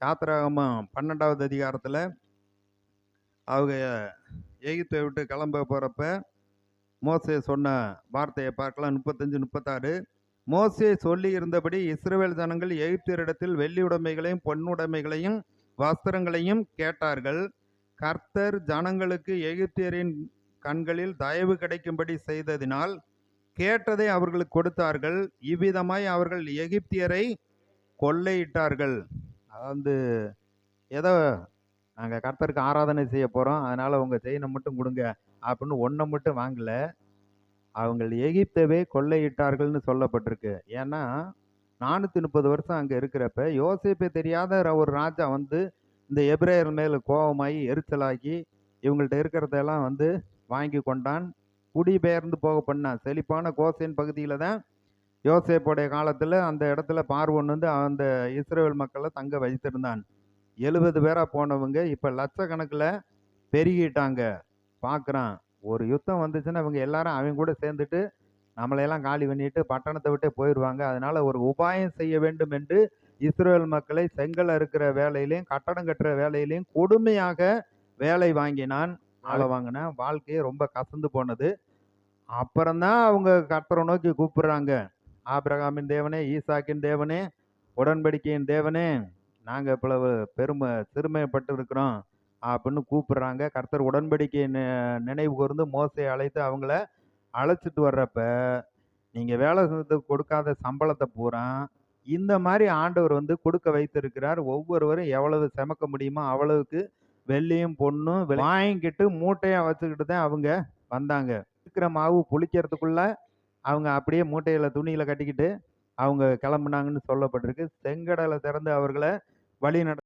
யாத்திராகமம் 12வது அதிகாரத்தில் அவங்க எகிப்தை விட்டு கிளம்ப போகிறப்ப மோசே சொன்ன வார்த்தையை பார்க்கலாம். 35-36. மோசே சொல்லி இருந்தபடி இஸ்ரவேல் ஜனங்கள் எகிப்தியரிடத்தில் வெள்ளி உடைமைகளையும் பொன்னுடைமைகளையும் வஸ்திரங்களையும் கேட்டார்கள். கர்த்தர் ஜனங்களுக்கு எகிப்தியரின் கண்களில் தயவு கிடைக்கும்படி செய்ததினால் கேட்டதை அவர்களுக்கு கொடுத்தார்கள். இவ்விதமாய் அவர்கள் எகிப்தியரை கொள்ளையிட்டார்கள். வந்து ஏதோ நாங்கள் கர்த்தருக்கு ஆராதனை செய்ய போகிறோம், அதனால் உங்கள் செயினை மட்டும் கொடுங்க அப்படின்னு ஒன்றை மட்டும் வாங்கலை, அவங்க எகிப்தவே கொள்ளையிட்டார்கள்னு சொல்லப்பட்டிருக்கு. ஏன்னா 430 வருஷம் அங்கே இருக்கிறப்ப யோசேப்பே தெரியாத ஒரு ராஜா வந்து இந்த எபிரேயர் மேல் கோபமாகி எரிச்சலாகி இவங்கள்ட்ட இருக்கிறதெல்லாம் வந்து வாங்கி கொண்டான், குடிபெயர்ந்து போக பண்ணான். செழிப்பான கோசேன் பகுதியில் தான் யோசேப்புடைய காலத்தில் அந்த இடத்துல பார்வோன் வந்து அந்த இஸ்ரேல் மக்களை தங்க வைத்திருந்தான். 70 பேராக போனவங்க இப்போ லட்சக்கணக்கில் பெருகிட்டாங்க. பார்க்குறான், ஒரு யுத்தம் வந்துச்சுன்னா இவங்க எல்லாரும் அவங்க கூட சேர்ந்துட்டு நம்மளையெல்லாம் காலி பண்ணிட்டு பட்டணத்தை விட்டே போயிடுவாங்க. அதனால ஒரு உபாயம் செய்ய வேண்டும் என்று இஸ்ரேல் மக்களை செங்கல் இருக்கிற வேலையிலையும் கட்டடம் கட்டுற வேலையிலையும் கொடுமையாக வேலை வாங்கினான், ஆளை வாங்கினான். வாழ்க்கையே ரொம்ப கசந்து போனது. அப்புறம்தான் அவங்க கர்த்தரை நோக்கி கூப்பிடுறாங்க, ஆபிரகாமின் தேவனே, ஈசாக்கின் தேவனே, உடன்படிக்கையின் தேவனே, நாங்கள் இவ்வளவு சிறுமைப்பட்டு இருக்கிறோம் அப்படின்னு கூப்பிடுறாங்க. கர்த்தர் உடன்படிக்கையை நினைவு கூர்ந்து மோசையை அழைத்து அவங்கள அழைச்சிட்டு வர்றப்ப நீங்கள் வேலை செஞ்சதுக்கு கொடுக்காத சம்பளத்தை பூரா இந்த மாதிரி ஆண்டவர் வந்து கொடுக்க வைத்திருக்கிறார். ஒவ்வொருவரும் எவ்வளவு செமக்க முடியுமோ அவ்வளவுக்கு வெள்ளியும் பொண்ணும் வாங்கிக்கிட்டு மூட்டையாக வச்சுக்கிட்டு தான் அவங்க வந்தாங்க. இருக்கிற மாவு புளிக்கிறதுக்குள்ள அவங்க அப்படியே மூட்டையில் துணியில் கட்டிக்கிட்டு அவங்க கிளம்புனாங்கன்னு சொல்லப்பட்டிருக்கு. செங்கடலை திறந்து அவர்களை வழி